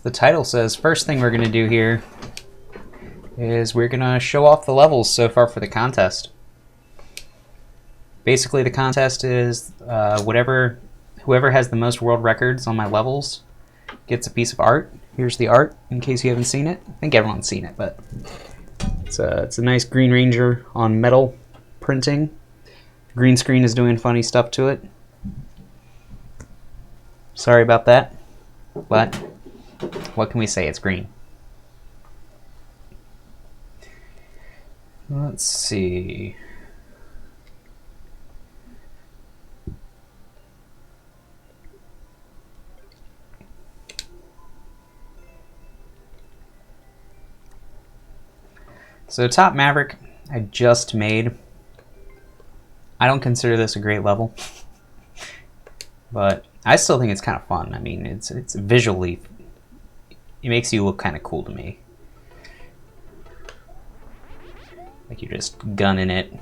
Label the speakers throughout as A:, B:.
A: the title says, first thing we're going to do here is we're going to show off the levels so far for the contest. Basically, the contest is whoever has the most world records on my levels gets a piece of art. Here's the art, in case you haven't seen it. I think everyone's seen it, but it's a nice Green Ranger on metal printing. Green screen is doing funny stuff to it. Sorry about that, but what can we say? It's green. Let's see. So Top Maverick I just made. I don't consider this a great level, but I still think it's kind of fun. I mean, it's visually, it makes you look kind of cool to me. Like you're just gunning it,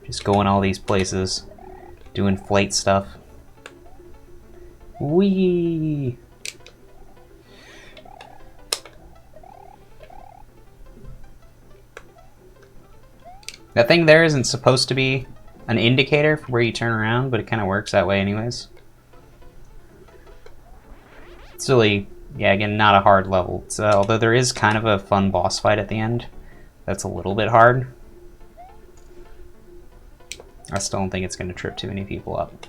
A: just going all these places, doing flight stuff. Whee! That thing there isn't supposed to be an indicator for where you turn around, but it kind of works that way anyways. It's really, yeah, again, not a hard level. So, although there is kind of a fun boss fight at the end, that's a little bit hard. I still don't think it's going to trip too many people up.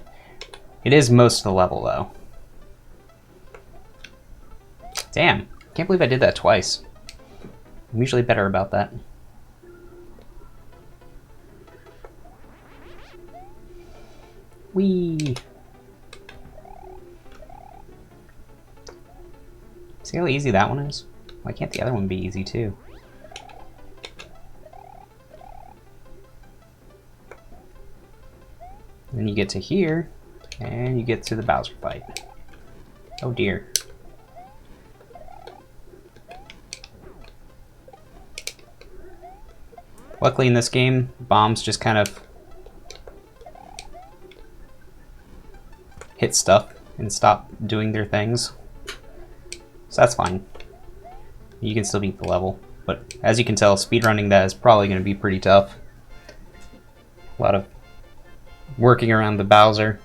A: It is most of the level, though. Damn, can't believe I did that twice. I'm usually better about that. Whee! See how easy that one is? Why can't the other one be easy too? Then you get to here, and you get to the Bowser fight. Oh dear. Luckily in this game, bombs just kind of hit stuff and stop doing their things. So that's fine. You can still beat the level. But as you can tell, speedrunning that is probably going to be pretty tough. A lot of working around the Bowser.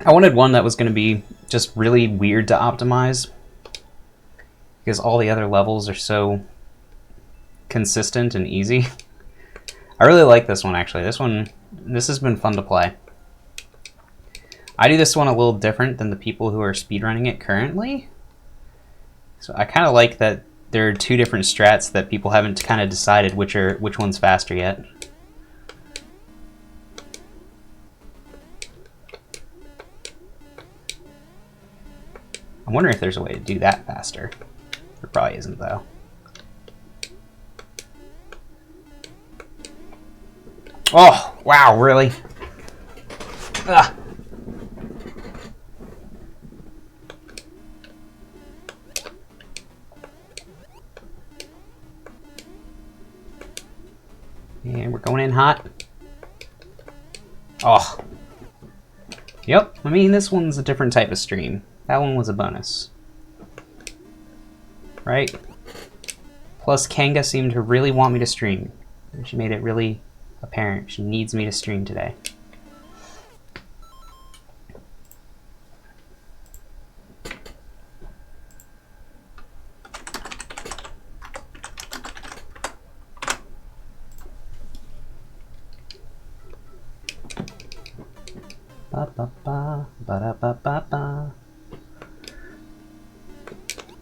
A: I wanted one that was going to be just really weird to optimize, because all the other levels are so consistent and easy. I really like this one, actually. This has been fun to play. I do this one a little different than the people who are speedrunning it currently. So I kind of like that there are two different strats that people haven't kind of decided which one's faster yet. I wonder if there's a way to do that faster. There probably isn't, though. Oh, wow, really? Ugh. And we're going in hot. Oh. Yep, I mean, this one's a different type of stream. That one was a bonus. Right? Plus, Kanga seemed to really want me to stream. She made it really apparent. She needs me to stream today. Ba ba ba ba da ba ba ba.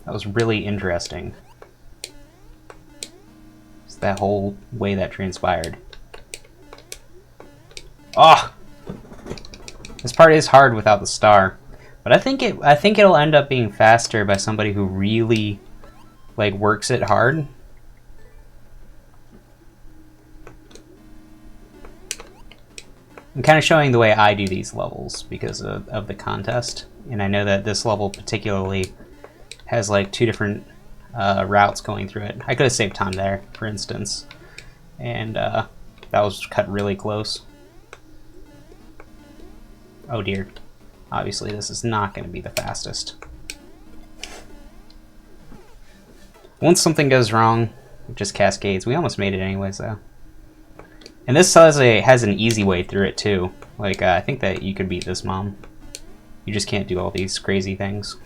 A: That was really interesting. Just that whole way that transpired. Oh, this part is hard without the star, but I think it'll end up being faster by somebody who really like works it hard. I'm kind of showing the way I do these levels because of the contest, and I know that this level particularly has like two different routes going through it. I could have saved time there, for instance, and that was cut really close. Oh dear. Obviously, this is not going to be the fastest. Once something goes wrong, it just cascades. We almost made it anyways, though. And this has an easy way through it, too. Like, I think that you could beat this mom. You just can't do all these crazy things.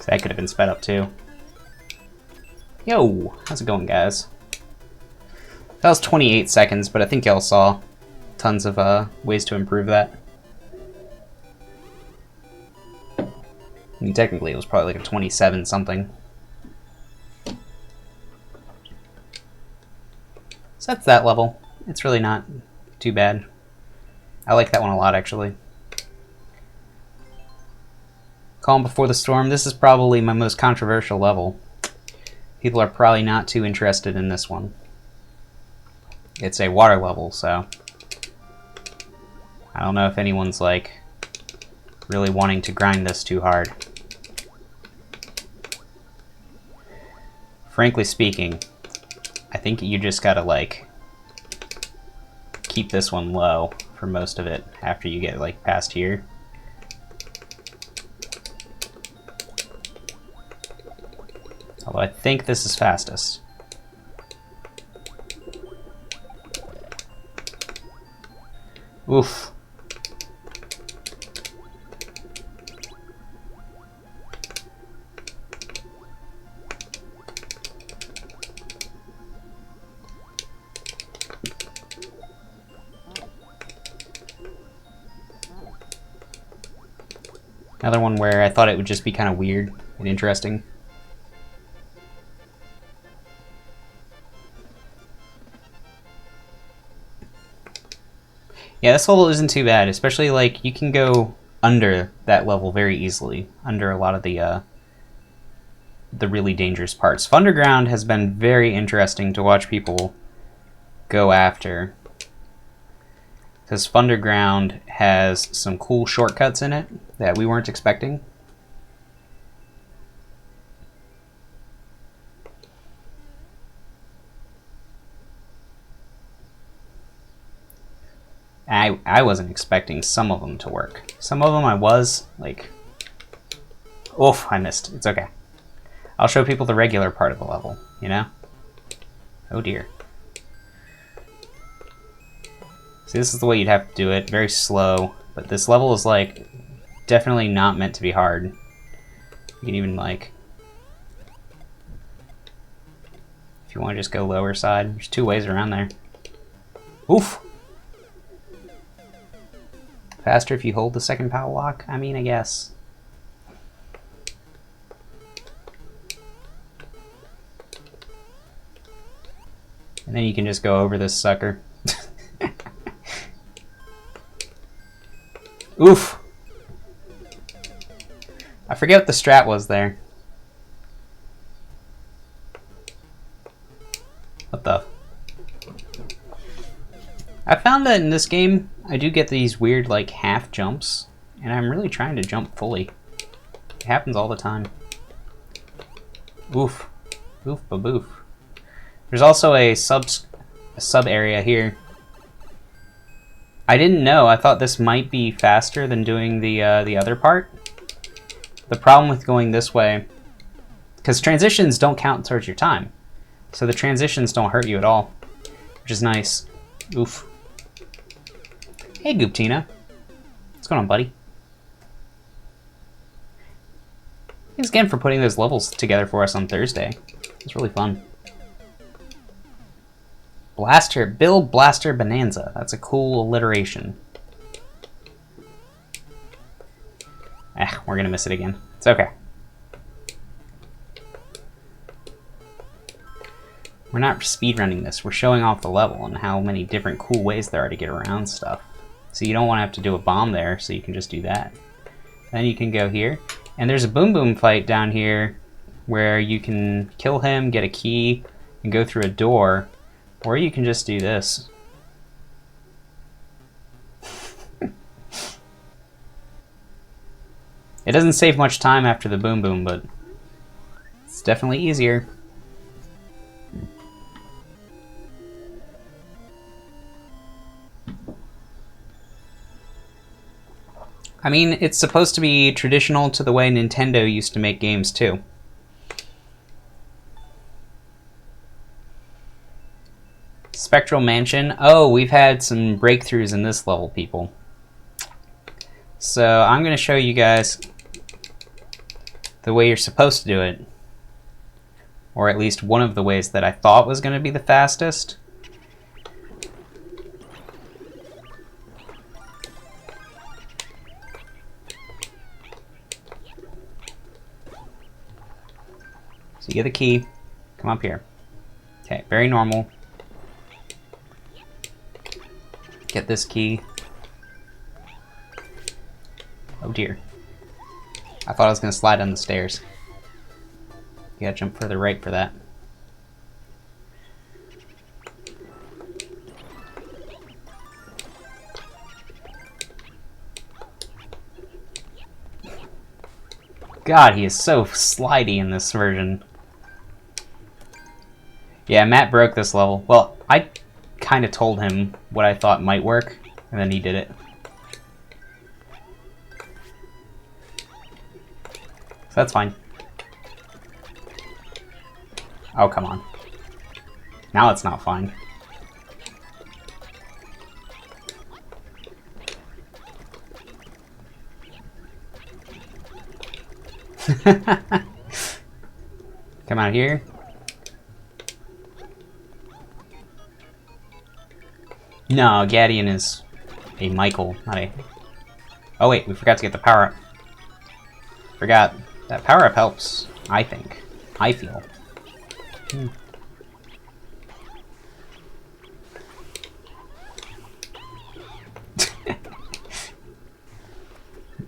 A: That could have been sped up too. Yo, how's it going, guys? That was 28 seconds, but I think y'all saw tons of ways to improve that. I mean, technically it was probably like a 27 something. So that's that level. It's really not too bad. I like that one a lot, actually. Calm Before the Storm. This is probably my most controversial level. People are probably not too interested in this one. It's a water level, so I don't know if anyone's like really wanting to grind this too hard. Frankly speaking, I think you just gotta like keep this one low for most of it after you get like past here. Although I think this is fastest. Oof. Another one where I thought it would just be kind of weird and interesting. Yeah, this level isn't too bad, especially like you can go under that level very easily, under a lot of the really dangerous parts. Underground has been very interesting to watch people go after, because Underground has some cool shortcuts in it that we weren't expecting. I wasn't expecting some of them to work. Some of them I was, like... Oof, I missed. It's okay. I'll show people the regular part of the level, you know? Oh dear. See, this is the way you'd have to do it. Very slow. But this level is, like, definitely not meant to be hard. You can even, like... If you want to just go lower side, there's two ways around there. Oof! Faster if you hold the second power lock? I mean, I guess. And then you can just go over this sucker. Oof! I forget what the strat was there. What the? I found that in this game, I do get these weird, like, half jumps, and I'm really trying to jump fully. It happens all the time. Oof. Oof ba-boof. There's also a sub area here. I didn't know. I thought this might be faster than doing the other part. The problem with going this way, because transitions don't count towards your time, so the transitions don't hurt you at all, which is nice. Oof. Hey, Gooptina. What's going on, buddy? Thanks again for putting those levels together for us on Thursday. It's really fun. Bill Blaster Bonanza. That's a cool alliteration. We're gonna miss it again. It's okay. We're not speedrunning this. We're showing off the level and how many different cool ways there are to get around stuff. So you don't want to have to do a bomb there, so you can just do that. Then you can go here. And there's a Boom Boom fight down here where you can kill him, get a key, and go through a door. Or you can just do this. It doesn't save much time after the boom boom, but it's definitely easier. I mean, it's supposed to be traditional to the way Nintendo used to make games, too. Spectral Mansion. Oh, we've had some breakthroughs in this level, people. So I'm going to show you guys the way you're supposed to do it. Or at least one of the ways that I thought was going to be the fastest. So you get the key, come up here. Okay, very normal. Get this key. Oh dear. I thought I was going to slide down the stairs. You gotta jump further right for that. God, he is so slidey in this version. Yeah, Matt broke this level. Well, I kind of told him what I thought might work, and then he did it. So that's fine. Oh, come on. Now it's not fine. Come out here. No, Gadian is a Michael, not a... Oh wait, we forgot to get the power-up. Forgot. That power-up helps, I think. I feel.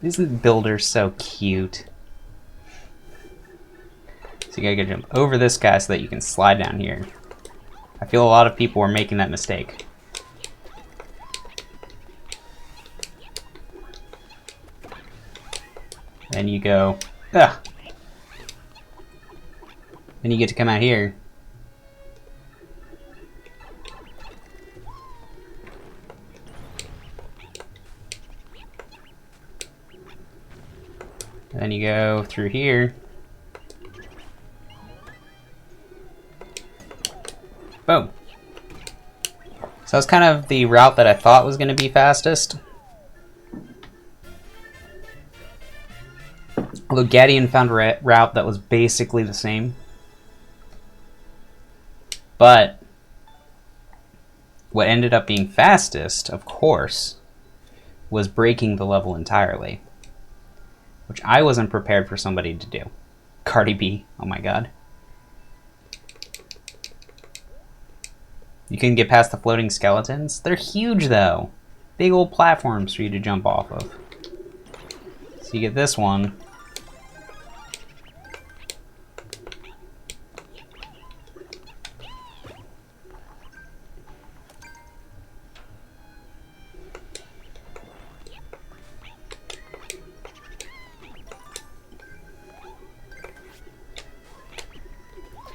A: Isn't Builder so cute? So you gotta jump over this guy so that you can slide down here. I feel a lot of people are making that mistake. Then you go, ugh. Then you get to come out here. And then you go through here. Boom. So that's kind of the route that I thought was going to be fastest. Although Gadian found a route that was basically the same. But what ended up being fastest, of course, was breaking the level entirely. Which I wasn't prepared for somebody to do. Cardi B, oh my god. You can get past the floating skeletons. They're huge though. Big old platforms for you to jump off of. So you get this one.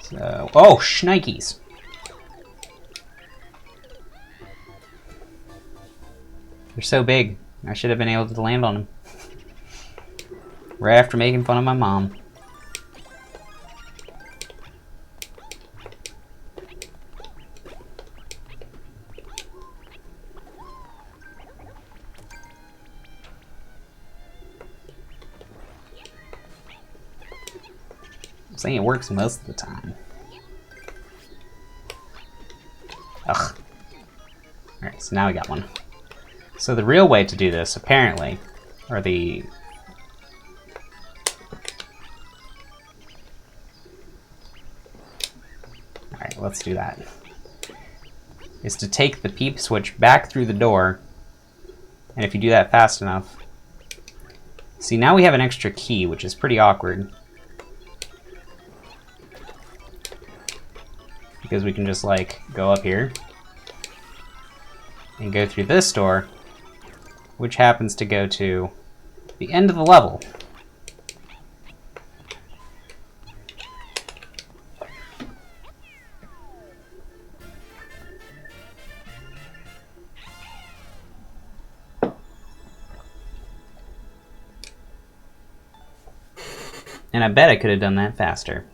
A: So, oh, shnikes. They're so big. I should have been able to land on them. Right after making fun of my mom. I'm saying it works most of the time. Ugh. Alright, so now we got one. So the real way to do this, apparently, or the... Alright, let's do that. Is to take the peep switch back through the door, and if you do that fast enough... See, now we have an extra key, which is pretty awkward. Because we can just, like, go up here and go through this door, which happens to go to the end of the level. And I bet I could have done that faster.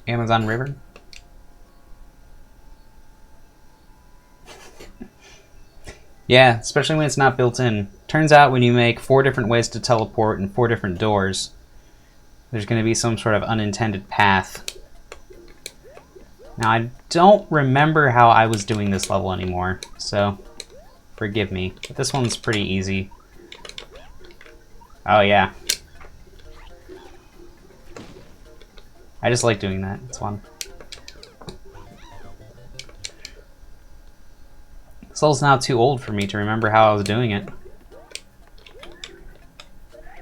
A: Amazon River? Yeah, especially when it's not built in. Turns out when you make 4 different ways to teleport and 4 different doors, there's going to be some sort of unintended path. Now, I don't remember how I was doing this level anymore, so forgive me. But this one's pretty easy. Oh, yeah. I just like doing that. It's fun. This level's now too old for me to remember how I was doing it.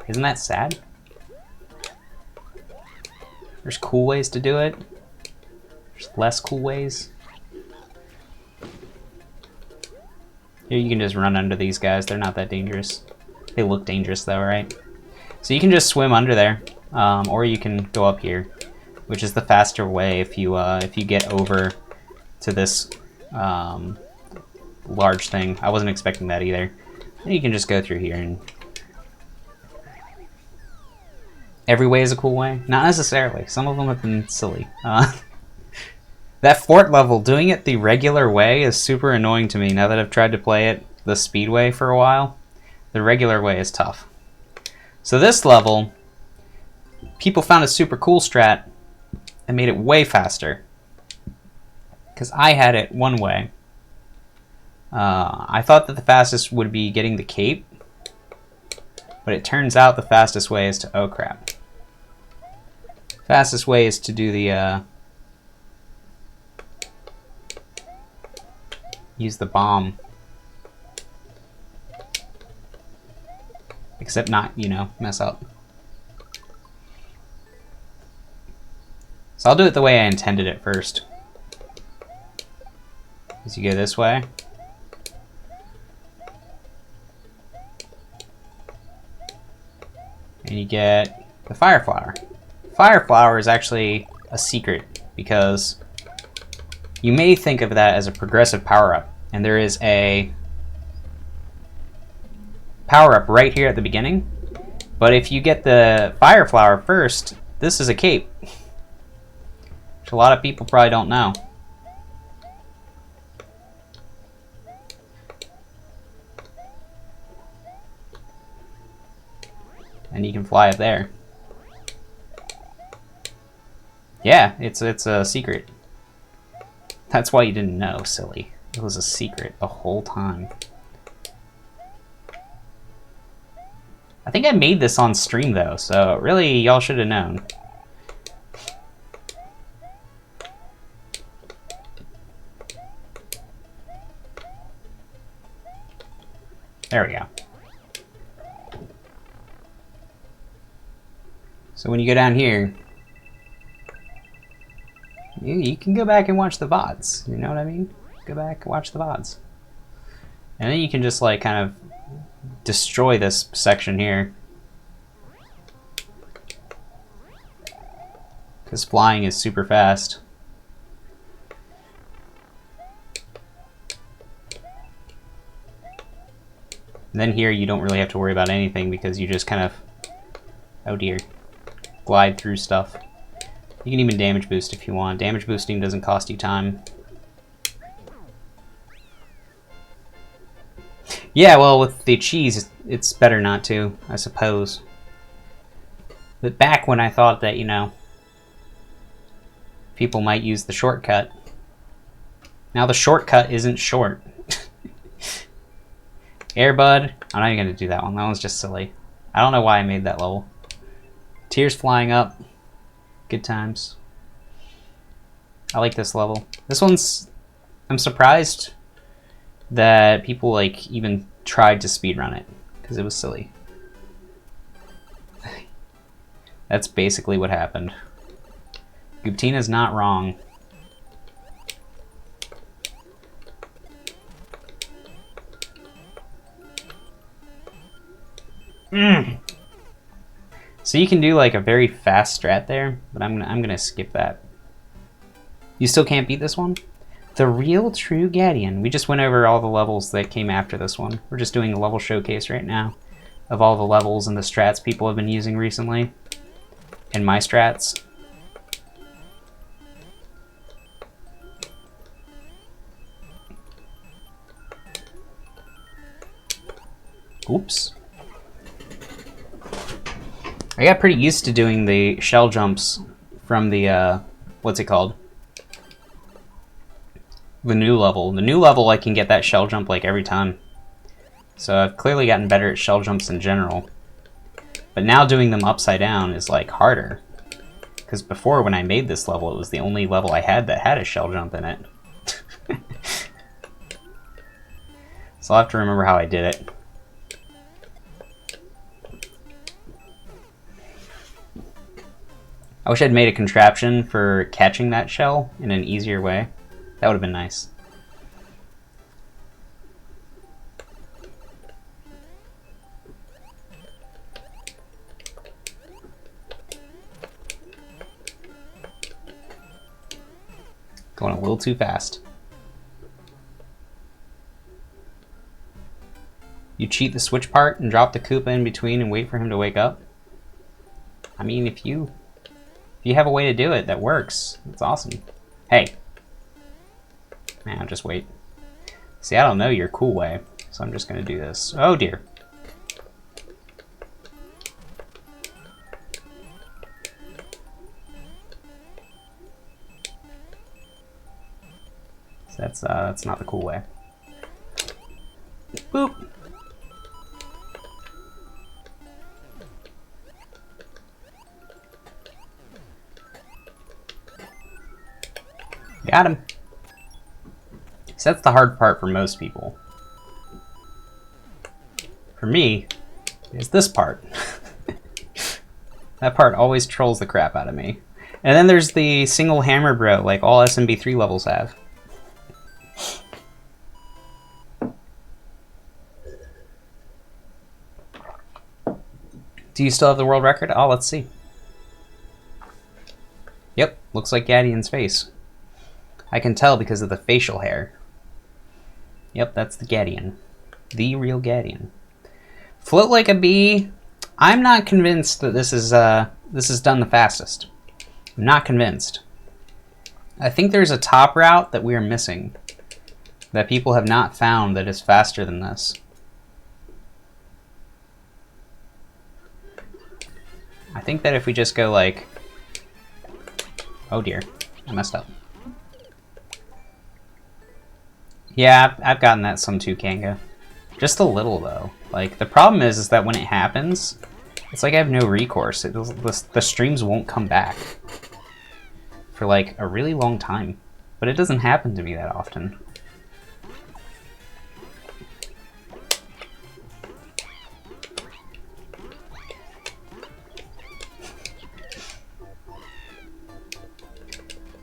A: Isn't that sad? There's cool ways to do it. There's less cool ways. Here you can just run under these guys. They're not that dangerous. They look dangerous though, right? So you can just swim under there, or you can go up here, which is the faster way if you get over to this large thing. I wasn't expecting that either. And you can just go through here, and every way is a cool way. Not necessarily. Some of them have been silly. That fort level, doing it the regular way is super annoying to me now that I've tried to play it the speedway for a while. The regular way is tough. So this level, people found a super cool strat and made it way faster. Because I had it one way. I thought that the fastest would be getting the cape, but it turns out the fastest way is to, oh crap. Fastest way is to do the, use the bomb. Except not, you know, mess up. So I'll do it the way I intended it first. As you go this way. And you get the fire flower. Fire flower is actually a secret because you may think of that as a progressive power-up, and there is a power-up right here at the beginning. But if you get the fire flower first, this is a cape, which a lot of people probably don't know. And you can fly up there. Yeah, it's a secret. That's why you didn't know, silly. It was a secret the whole time. I think I made this on stream though, so really y'all should have known. There we go. So when you go down here, you can go back and watch the VODs, you know what I mean? Go back and watch the VODs. And then you can just like kind of destroy this section here. Because flying is super fast. And then here you don't really have to worry about anything because you just kind of, oh dear, glide through stuff. You can even damage boost if you want. Damage boosting doesn't cost you time. Yeah, well, with the cheese, it's better not to, I suppose. But back when I thought that, you know, people might use the shortcut, now the shortcut isn't short. Airbud, I'm not even going to do that one. That one's just silly. I don't know why I made that level. Tears flying up. Good times. I like this level. This one's... I'm surprised that people like even tried to speedrun it because it was silly. That's basically what happened. Guptina's not wrong. So you can do like a very fast strat there, but I'm gonna skip that. You still can't beat this one? The Real True Gadian. We just went over all the levels that came after this one. We're just doing a level showcase right now. of all the levels and the strats people have been using recently, and my strats. Oops. I got pretty used to doing the shell jumps from the, what's it called? The new level. The new level, I can get that shell jump like every time. So I've clearly gotten better at shell jumps in general. But now doing them upside down is like harder. Because before, when I made this level, it was the only level I had that had a shell jump in it. So I'll have to remember how I did it. I wish I'd made a contraption for catching that shell in an easier way. That would have been nice. Going a little too fast. You cheat the switch part and drop the Koopa in between and wait for him to wake up? I mean, if you have a way to do it that works, it's awesome. Hey. Man, just wait. See, I don't know your cool way, so I'm just gonna do this. Oh dear. So that's not the cool way. Boop. Got him. So that's the hard part for most people. For me, it's this part. That part always trolls the crap out of me. And then there's the single hammer bro, like all SMB3 levels have. Do you still have the world record? Oh, let's see. Yep, looks like Gadian's face. I can tell because of the facial hair. Yep, that's the Gadian. The real Gadian. Float like a bee. I'm not convinced that this is done the fastest. I'm not convinced. I think there's a top route that we are missing that people have not found that is faster than this. I think that if we just go like... Oh dear, I messed up. Yeah, I've gotten that some too, Kanga. Just a little, though. Like, the problem is that when it happens, it's like I have no recourse. The streams won't come back for, like, a really long time. But it doesn't happen to me that often.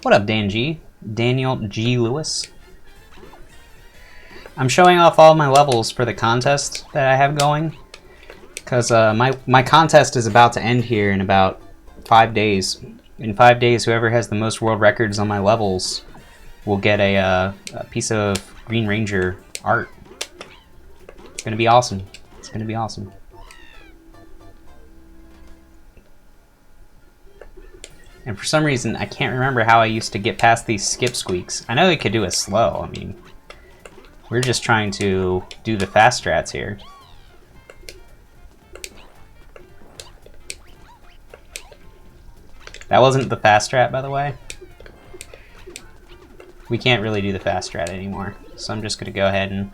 A: What up, Dan G? Daniel G. Lewis? I'm showing off all my levels for the contest that I have going, because my contest is about to end here in about 5 days. In 5 days, whoever has the most world records on my levels will get a piece of Green Ranger art. It's gonna be awesome. It's gonna be awesome. And for some reason, I can't remember how I used to get past these skip squeaks. I know they could do it slow. I mean, we're just trying to do the fast strats here. That wasn't the fast strat, by the way. We can't really do the fast strat anymore. So I'm just going to go ahead and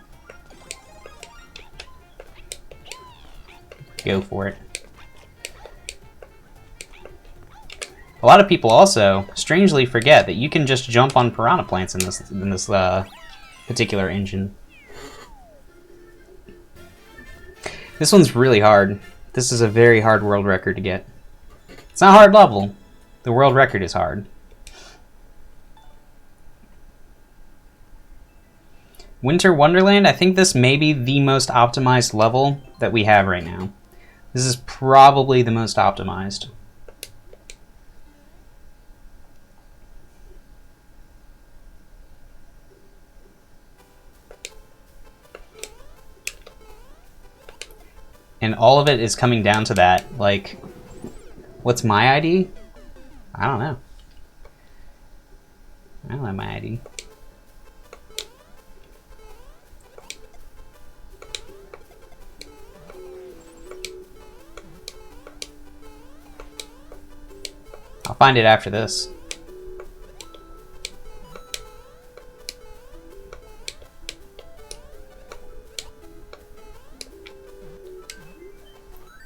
A: go for it. A lot of people also strangely forget that you can just jump on piranha plants in this particular engine. This one's really hard. This is a very hard world record to get. It's not a hard level. The world record is hard. Winter Wonderland, I think this may be the most optimized level that we have right now. This is probably the most optimized. And all of it is coming down to that. Like, what's my ID? I don't know. I don't have my ID. I'll find it after this.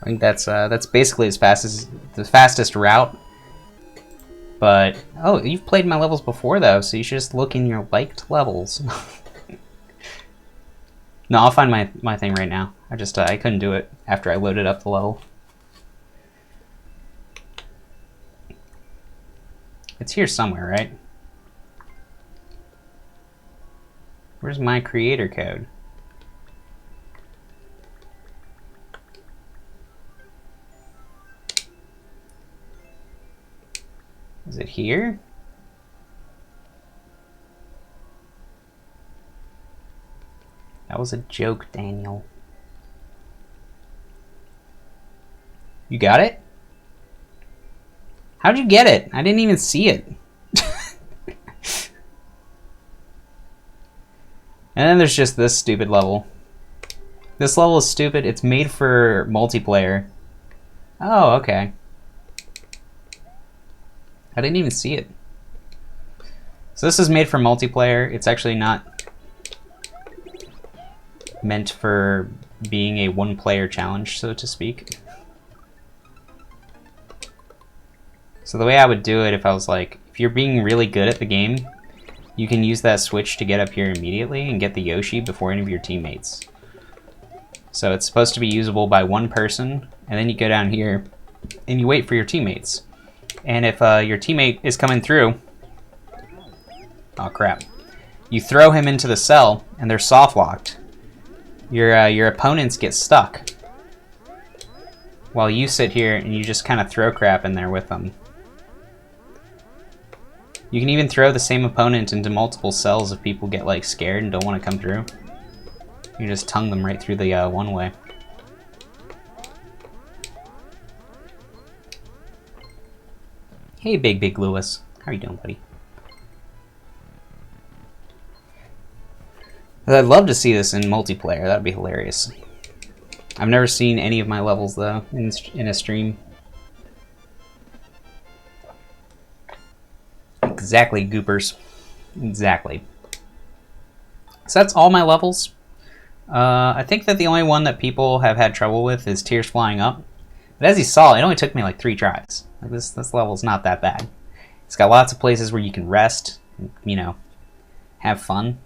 A: I think that's basically as fast as the fastest route. But oh, you've played my levels before though, so you should just look in your liked levels. No, I'll find my thing right now. I couldn't do it after I loaded up the level. It's here somewhere, right? Where's my creator code? Is it here? That was a joke, Daniel. You got it? How'd you get it? I didn't even see it. And then there's just this stupid level. This level is stupid. It's made for multiplayer. Oh, okay. I didn't even see it. So this is made for multiplayer. It's actually not meant for being a one-player challenge, so to speak. So the way I would do it, if I was like, if you're being really good at the game, you can use that switch to get up here immediately and get the Yoshi before any of your teammates. So it's supposed to be usable by one person, and then you go down here and you wait for your teammates. And if your teammate is coming through, oh crap, you throw him into the cell and they're soft locked. Your opponents get stuck while you sit here and you just kind of throw crap in there with them. You can even throw the same opponent into multiple cells if people get like scared and don't want to come through. You just tongue them right through the one way. Hey, Big Lewis. How are you doing, buddy? I'd love to see this in multiplayer. That'd be hilarious. I've never seen any of my levels, though, in a stream. Exactly, goopers. Exactly. So that's all my levels. I think that the only one that people have had trouble with is Tears Flying Up. But as you saw, it only took me like 3 tries. Like this level's not that bad. It's got lots of places where you can rest, you know, have fun.